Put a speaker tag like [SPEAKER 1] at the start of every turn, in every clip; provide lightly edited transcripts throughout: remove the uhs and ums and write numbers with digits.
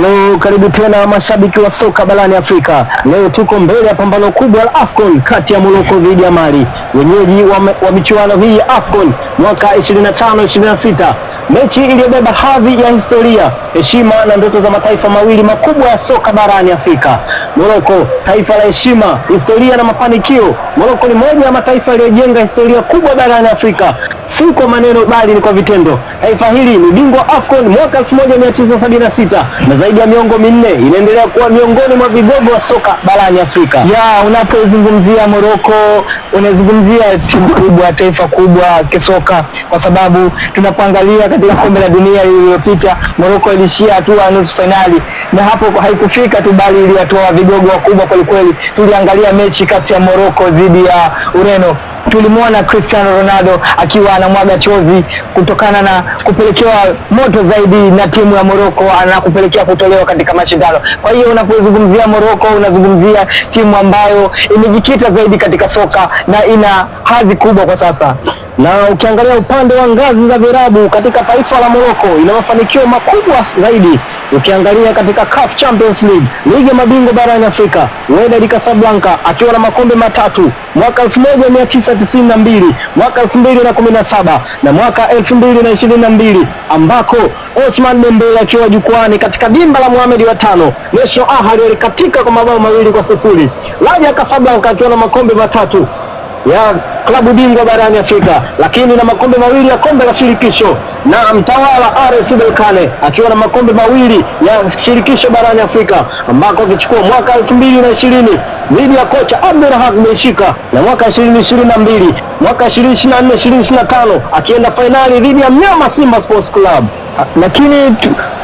[SPEAKER 1] Hello, karibu tena mashabiki wa soka barani Afrika. Leo tuko mbele ya pambano kubwa la AFCON kati ya Morocco dhidi ya Mali, wenyeji wa michuano hii ya AFCON mwaka 25-26. Mechi iliyobeba hadhi ya historia, heshima na ndoto za mataifa mawili makubwa ya soka barani Afrika. Morocco, taifa la heshima, historia na mafanikio. Morocco ni moja ya mataifa yaliyojenga historia kubwa barani Afrika, si kwa maneno bali ni kwa vitendo. Taifa hili ni bingwa AFCON mwaka 1976 na zaidi ya miongo minne inaendelea kuwa miongoni mwa vigogo wa soka barani Afrika.
[SPEAKER 2] Unapozungumzia Morocco unazungumzia timu kubwa, taifa kubwa kisoka, kwa sababu tunapoangalia katika kombe la dunia lililopita Morocco ilishia hatua ya nusu finali, na hapo haikufika tu bali iliwatoa vigogo wakubwa kweli kweli. Tuliangalia mechi kati ya Morocco dhidi ya Ureno, tulimwona Cristiano Ronaldo akiwa anamwaga chozi kutokana na kupelekewa moto zaidi na timu ya Morocco na kupelekea kutolewa katika mashindano. Kwa hiyo unapozungumzia Morocco unazungumzia timu ambayo imejikita zaidi katika soka na ina hadhi kubwa kwa sasa.
[SPEAKER 1] Na ukiangalia upande wa ngazi za virabu katika taifa la Morocco ina mafanikio makubwa zaidi. Ukiangalia katika CAF Champions League, ligi ya mabingwa barani Afrika, Wydad Casablanca akiwa na makombe matatu mwaka 1992, mwaka 2017 na mwaka 2022, ambako Ousmane Dembele akiwa jukwani katika dimba la Mohamed wa tano, National Ahli alikatika kwa mabao 2-0. Raja Casablanca akiwa na makombe matatu ya klabu bingwa barani Afrika, lakini na makombe mawili ya kombe la shirikisho, na mtawala RS Berkane akiwa na makombe mawili ya shirikisho barani Afrika, ambako akichukua mwaka 2020 dhidi ya kocha Abdelrahman Benshika, na mwaka 2022, mwaka 2024-2025 akienda fainali dhidi ya mnyama Simba Sports Club.
[SPEAKER 2] Lakini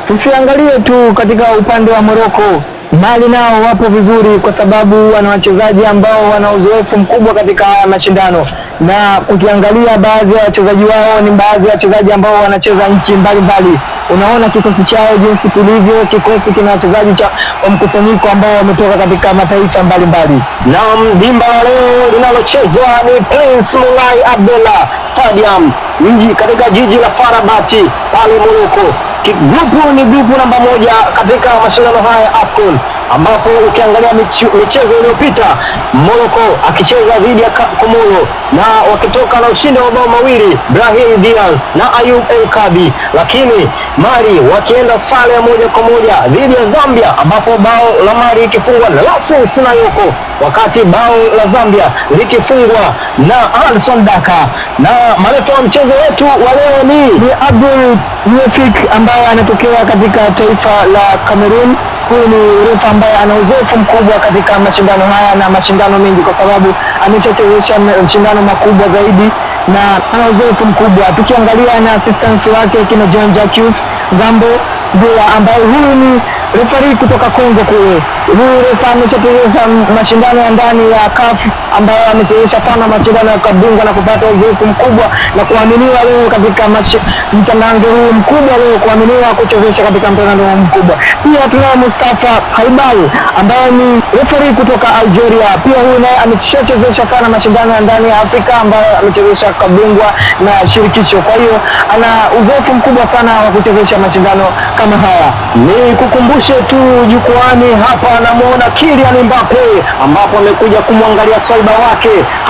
[SPEAKER 2] tusiangalie tu katika upande wa Morocco, Mali nao wapo vizuri kwa sababu wana wachezaji ambao wana uzoefu mkubwa katika mashindano, na ukiangalia baadhi ya wachezaji wao ni baadhi ya wachezaji ambao wanacheza nchi mbalimbali. Unaona kikosi chao jinsi kilivyo, kikosi kina wachezaji wa mkusanyiko ambao wametoka katika mataifa mbalimbali.
[SPEAKER 1] Na dimba la leo linalochezwa ni Prince Moulay Abdallah Stadium, mji katika jiji la FAR Rabat pale Morocco. Grupu ni grupu namba 1 katika mashindano haya ya AFCON, ambapo ukiangalia michezo iliyopita Morocco akicheza dhidi ya Komoro na wakitoka na ushindi wa mabao mawili, Brahim Diaz na Ayub El Kabi, lakini Mali wakienda sare ya 1-1 dhidi ya Zambia, ambapo bao la Mali ikifungwa na Lassine Sinayoko, wakati bao la Zambia likifungwa na Alson Daka. Na marefa wa mchezo wetu wa leo ni
[SPEAKER 2] Abdul Yefik ambaye anatokea katika taifa la Cameroon. Huyu ni refa ambaye ana uzoefu mkubwa katika mashindano haya na mashindano mengi, kwa sababu ameshachezesha mashindano makubwa zaidi na ana uzoefu mkubwa. Tukiangalia na assistance wake kina Jean Jacques Gambo ambaye huyu ni refari kutoka Kongo kule. Huyu refa ameshachezesha mashindano ya ndani ya CAF ambayo amechezesha sana mashindano ya kabingwa na kupata uzoefu mkubwa na kuaminiwa leo katika mtanange huu mkubwa, leo kuaminiwa kuchezesha katika mtanange huu mkubwa. Pia tunao Mustafa Haibal ambaye ni refari kutoka Algeria. Pia huyu naye ameshachezesha sana mashindano ya ndani ya Afrika ambayo amechezesha kabingwa na shirikisho. Kwa hiyo ana uzoefu mkubwa sana wa kuchezesha mashindano kama haya.
[SPEAKER 1] Ni kukumbushe tu jukwani hapa namuona Kylian Mbappe, ambapo amekuja kumwangalia swaiba wake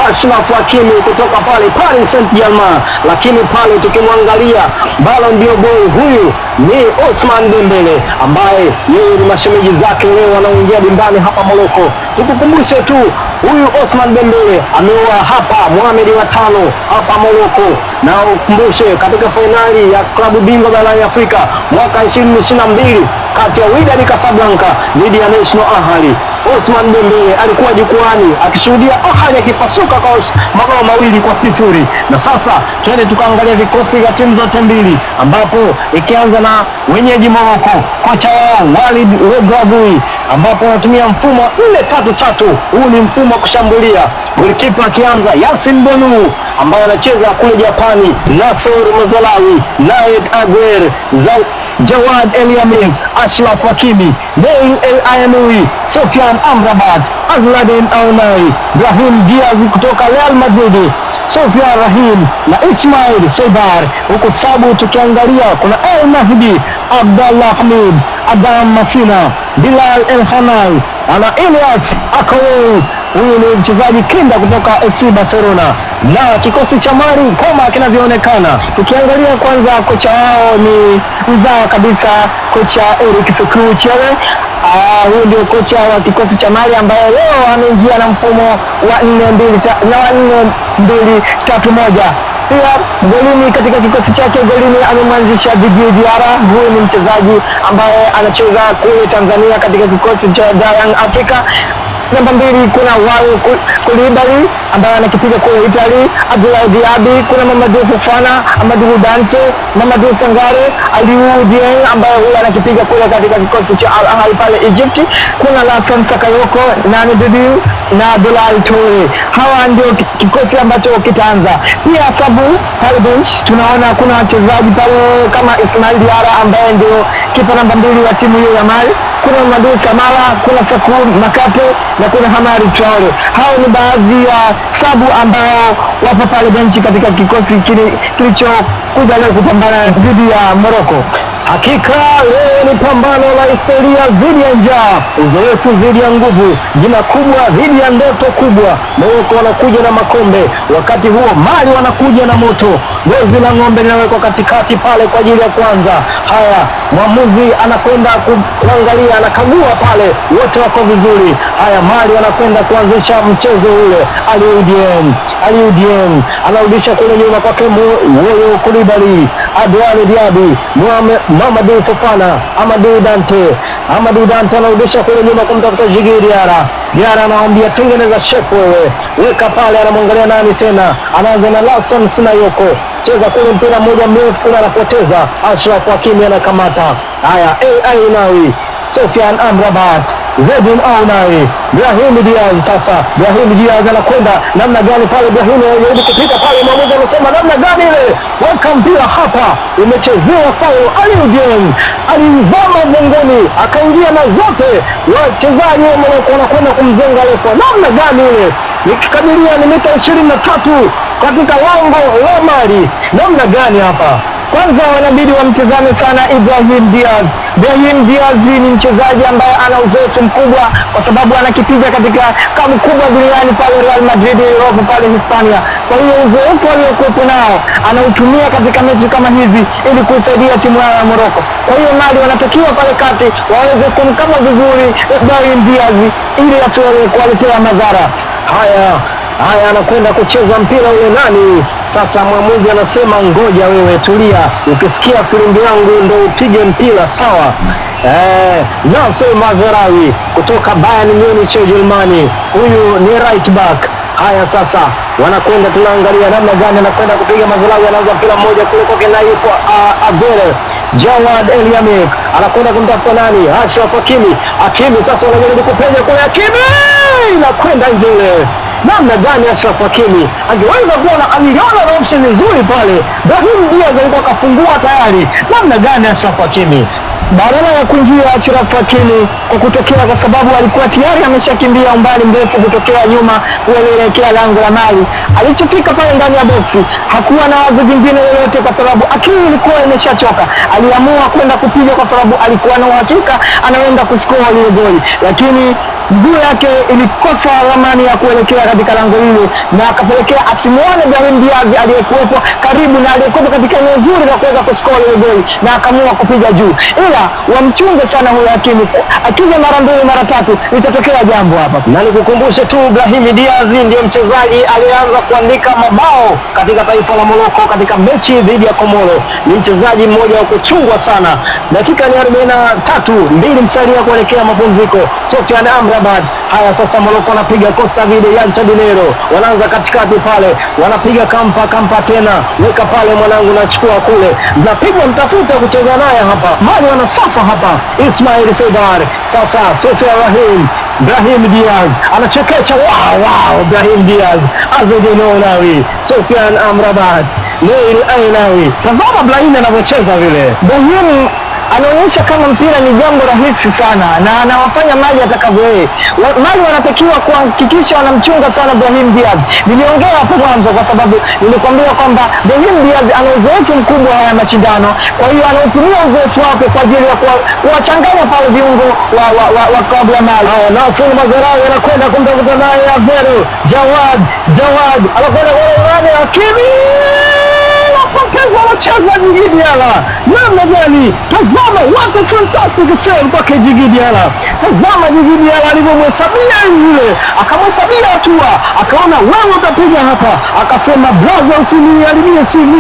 [SPEAKER 1] Achraf Hakimi kutoka pale Paris Saint-Germain, lakini pale tukimwangalia Ballon d'Or boy huyu ni Ousmane Dembele, ambaye yeye ni mashemeji zake leo wanaoingia dimbani hapa Morocco. Tukukumbushe tu huyu Ousmane Dembele ameoa hapa Mohamed wa tano hapa Morocco, na ukumbushe katika fainali ya klabu bingwa barani Afrika mwaka 2022 kati ya Wydad Casablanca dhidi ya National Ahli, Ousmane Dembele alikuwa jukwani akishuhudia Ahli akipasuka kwa mabao 2-0. Na sasa twende tukaangalia vikosi vya timu zote mbili, ambapo ikianza na wenyeji Morocco, kocha wao Walid Regragui, ambapo anatumia mfumo 4-3-3. Huu ni mfumo wa kushambulia. Golikipa akianza Yassine Bonu ambaye anacheza kule Japani, Nasor Mazalawi, Naed Aguer, Jawad El Yamir, Achraf Hakimi, Nail El Ayanoui, Sofiane Amrabat, Azladin Aunai, Brahim Diaz kutoka Real Madrid, Sofiane Rahim na Ismail Seibar. Huku sabu tukiangalia kuna El Mahdi, Abdallah Hamid, Adam Masina, Bilal El Hanai, ana Elias Akoui. Huyu ni mchezaji kinda kutoka FC Barcelona, na kikosi cha Mali kama kinavyoonekana. Tukiangalia kwanza, kocha wao ni mzawa kabisa, kocha Eric Sekuu Chele. Huyu ndio kocha wa kikosi cha Mali ambaye leo ameingia na mfumo wa 4-2-3-1. Pia golini katika kikosi chake, golini amemwanzisha Djigui Diarra. Huyu ni mchezaji ambaye anacheza kule Tanzania katika kikosi cha Young Africa. Namba 2 kuna Wawi Koulibaly ambaye anakipiga kule Italy, Abdoulaye Diaby, kuna Mamadou Fofana, Amadou Dante, Mamadou Sangare, Aliou Dieng ambaye huyu anakipiga kule katika kikosi cha Al Ahly pale Egypt, kuna Lassana Sakayoko, Nani Didiu na Bilal Toure. Hawa ndio kikosi ambacho kitaanza. Pia sabu pale bench tunaona kuna wachezaji pale kama Ismail Diarra ambaye ndio kipa namba 2 wa timu hiyo ya Mali, kuna Mamadou Samala, kuna Sakou Makate na kuna Hamari Traore. Hao ni baadhi ya sabu ambao wapo pale benchi katika kikosi kilichokuja leo kupambana dhidi ya Morocco. Hakika leo ni pambano la historia dhidi ya njaa, uzoefu dhidi ya nguvu, jina kubwa dhidi ya ndoto kubwa. Morocco wanakuja na makombe, wakati huo Mali wanakuja na moto. Gozi la ng'ombe linawekwa katikati pale kwa ajili ya kwanza. Haya, mwamuzi anakwenda kuangalia, anakagua pale, wote wako vizuri. Haya, Mali wanakwenda kuanzisha mchezo ule. Aliou Dieng anarudisha kule nyuma kwake Wawi Koulibaly, Abdoulaye Diaby, Mamadou Fofana, Amadou Dante anarudisha kule nyuma kumtafuta Djigui Diarra. Diarra anamwambia tengeneza shape wewe, weka pale, anamwangalia nani tena, anaanza na Lassana Sakayoko, cheza kule mpira mmoja mrefu kule, anapoteza. Achraf Hakimi anakamata. Haya, Ainawi, Sofiane Amrabat, Zedine Ainawi, Brahim Diaz. Sasa Brahim Diaz anakwenda namna gani pale? Brahim anajaribu kupita pale, mwamuzi anasema namna gani ile, weka mpira hapa, umechezewa foul. Aliou Dieng alizama mgongoni, akaingia na zote, wachezaji wa Morocco wanakwenda kumzenga refa. Namna gani ile, nikikadiria ni mita 23 katika lango la Mali. Namna gani hapa? Kwanza wanabidi wamtizame sana Brahim Diaz. Brahim Diaz ni mchezaji ambaye ana uzoefu mkubwa, kwa sababu anakipiga katika klabu kubwa duniani pale Real Madrid, Europe pale Hispania. Kwa hiyo uzoefu aliokuwepo nao anautumia katika mechi kama hizi ili kusaidia timu yao ya Morocco. Kwa hiyo Mali wanatakiwa pale kati waweze kumkama vizuri Brahim Diaz ili asiweze kuwaletea madhara. Haya, anakwenda kucheza mpira ule nani? Sasa mwamuzi anasema ngoja wewe tulia, ukisikia filimbi yangu ndo upige mpira, sawa? Nasser Mazraoui kutoka Bayern Munich Ujerumani, huyu ni right back. Haya, sasa wanakwenda, tunaangalia namna gani anakwenda kupiga. Mazraoui anaanza mpira mmoja kule kwake na yuko Aguero. Jawad El Yamek anakwenda kumtafuta nani? Achraf Hakimi. Sasa wanajaribu kupenya kule, Hakimi inakwenda nje ile. Namna gani Achraf Hakimi angeweza kuona, aliona na option nzuri pale. Brahim Diaz alikuwa kafungua tayari. Namna gani Achraf Hakimi badala ya kuingia Achraf Hakimi kwa kutokea, kwa sababu alikuwa tayari ameshakimbia umbali mrefu kutokea nyuma kuelekea lango la Mali. Alichofika pale ndani ya boksi hakuwa na wazo jingine lolote, kwa sababu akili ilikuwa imeshachoka. Aliamua kwenda kupiga kwa sababu alikuwa na uhakika anaenda kuskoa ile goli, lakini mguu yake ilikosa ramani ya kuelekea katika lango hilo, na akapelekea asimuone Brahim Diaz aliyekuwepo karibu na aliyekuwepo katika eneo zuri la kuweza kuskoa ile goli, na akaamua kupiga juu. Ila wamchunge sana huyo Hakimi, akija mara 2 mara 3 litatokea jambo hapa. Na nikukumbushe tu, Brahim Diaz ndiye mchezaji aliyeanza kuandika mabao katika taifa la Morocco katika mechi dhidi ya Komoro. Ni mchezaji mmoja wa kuchungwa sana. Dakika ni 43, 2 msalia kuelekea mapumziko. Sofiane Amrabat. Haya, sasa Morocco wanapiga Costa Verde ya Chadinero, wanaanza katikati pale, wanapiga kampa tena, weka pale mwanangu, nachukua kule, zinapigwa mtafuta kucheza naye hapa. Mali wanasafa hapa, Ismail Sedar. Sasa Sofiane Rahim, Brahim Diaz anachekecha, wow, Brahim Diaz, Zedine Ainawi, Sofiane Amrabat, Neil Ainawi. Tazama Brahim anavyocheza vile. Brahim
[SPEAKER 2] anaonyesha kama mpira ni jambo rahisi sana na anawafanya Mali atakavyo yeye. Mali wanatakiwa kuhakikisha wanamchunga sana Brahim Diaz. Niliongea hapo mwanzo kwa sababu nilikwambia kwamba Brahim Diaz ana uzoefu mkubwa haya mashindano, kwa hiyo anautumia uzoefu wake kwa ajili ya kuwachanganya pale viungo wa klabu ya Mali.
[SPEAKER 1] Nasser Mazraoui anakwenda kumtafuta naye Avero Jawad anakwenda kwa Imran Hakimi, anapoteza anacheza Djigui Diarra. Namna gani? Tazama, what a fantastic save kwa Djigui Diarra. Tazama Djigui Diarra alivyomhesabia yule, akamhesabia hatua, akaona wewe utapiga hapa, akasema brother usiniharibie CV,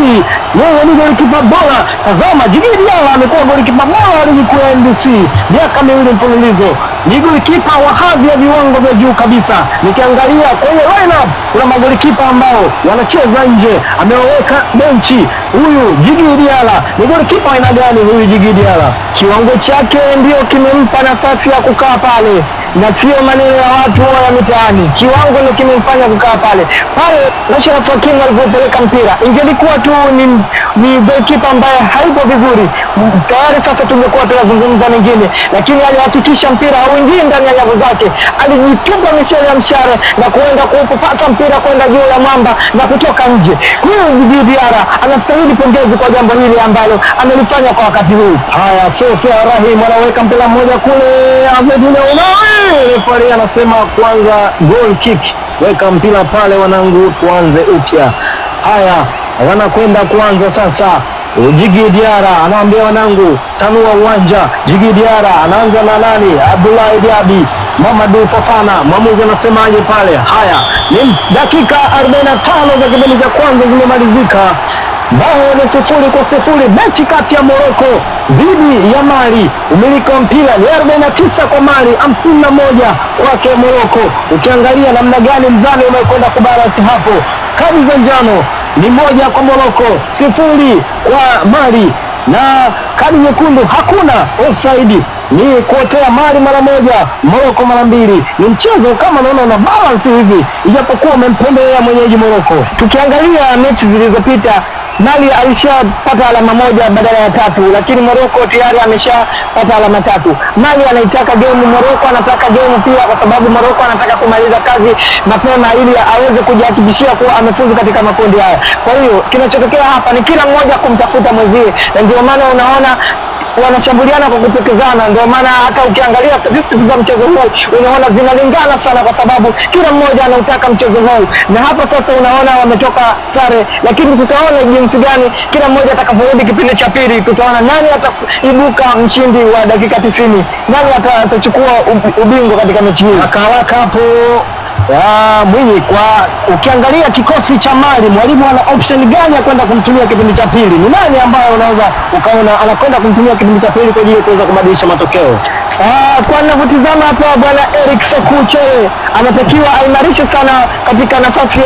[SPEAKER 1] yeye ni golikipa bora. Tazama Djigui Diarra amekuwa golikipa bora wa ligi kuu ya NBC miaka 2 mfululizo. Ni golikipa wa hadhi ya viwango vya juu kabisa. Nikiangalia kwenye lineup kuna magolikipa ambao wanacheza nje, ameweka benchi. Huyu Djigui Diarra ni golikipa aina gani huyu Djigui Diarra?
[SPEAKER 2] Kiwango chake ndio kimempa nafasi ya kukaa pale na sio maneno ya watu wa mitaani. Kiwango ndio kimemfanya kukaa pale. Achraf Hakimi alipopeleka mpira, ingelikuwa tu ni goalkeeper ambaye haipo vizuri, tayari sasa tungekuwa tunazungumza mengine, lakini alihakikisha mpira hauingii ndani ya nyavu zake. Alijitupa mishale ya mshare na kuenda kupata mpira kwenda juu ya mwamba na kutoka nje. Huyu Djigui Diarra anastahili pongezi kwa jambo hili ambalo amelifanya kwa wakati huu.
[SPEAKER 1] Haya, Sofia Rahim anaweka mpira mmoja kule, Azedine Unawi, refari anasema kwanza goal kick, weka mpira pale wanangu, tuanze upya. Haya, wanakwenda kuanza sasa. Djigui Diarra anawaambia wanangu, tanua uwanja. Djigui Diarra anaanza na nani? Abdoulaye Diaby, Mamadou Fofana. Mwamuzi anasemaje pale? Haya, ni dakika 45 za kipindi cha kwanza zimemalizika. Bao ni 0-0, mechi kati ya Morocco dhidi ya Mali. Umiliki wa mpira ni 49 kwa Mali, 51 kwake Morocco. Ukiangalia namna gani mzani umekwenda kubalance hapo, kadi za njano ni 1 kwa Morocco, 0 kwa Mali, na kadi nyekundu hakuna. Offside ni kuotea Mali mara moja, Morocco mara 2. Ni mchezo kama naona una balance hivi, ijapokuwa umempendelea mwenyeji Morocco.
[SPEAKER 2] Tukiangalia mechi zilizopita, Mali alishapata alama 1 badala ya 3, lakini Morocco tayari ameshapata alama 3. Mali anaitaka game, Morocco anataka game pia, kwa sababu Morocco anataka kumaliza kazi mapema ili aweze kujihakikishia kuwa amefuzu katika makundi haya. Kwa hiyo kinachotokea hapa ni kila mmoja kumtafuta mwenzie, na ndio maana unaona wanashambuliana kwa kupokezana. Ndio maana hata ukiangalia statistics za mchezo huu unaona zinalingana sana, kwa sababu kila mmoja anautaka mchezo huu. Na hapa sasa unaona wametoka sare, lakini tutaona jinsi gani kila mmoja atakaporudi kipindi cha pili. Tutaona nani ataibuka mshindi wa dakika 90, nani atachukua ubingwa katika mechi hii.
[SPEAKER 1] Haraka hapo Mwinyi, kwa ukiangalia kikosi cha Mali, mwalimu ana option gani ya kwenda kumtumia kipindi cha pili? Ni nani ambaye unaweza ukaona anakwenda kumtumia kipindi cha pili kwa ajili ya kuweza kubadilisha matokeo?
[SPEAKER 2] Kwa ninavyotizama hapa, bwana Eric Sekuchere anatakiwa aimarishe sana katika nafasi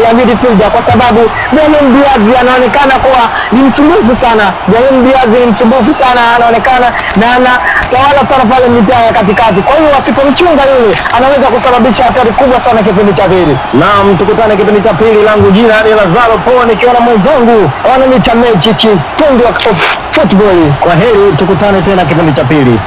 [SPEAKER 2] ya midfielder, kwa sababu Brahim Diaz anaonekana kuwa ni msumbufu sana. Brahim Diaz ni msumbufu sana, anaonekana na anatawala sana pale mitaa ya katikati. Kwa hiyo wasipomchunga yule, anaweza kusababisha hatari kubwa sana kipindi cha pili.
[SPEAKER 1] Naam, tukutane kipindi cha pili. Langu jina ni Lazaro Poa, nikiwa na mwenzangu
[SPEAKER 2] wananiita Magic, fundi wa football.
[SPEAKER 1] Kwa heri, tukutane tena kipindi cha pili.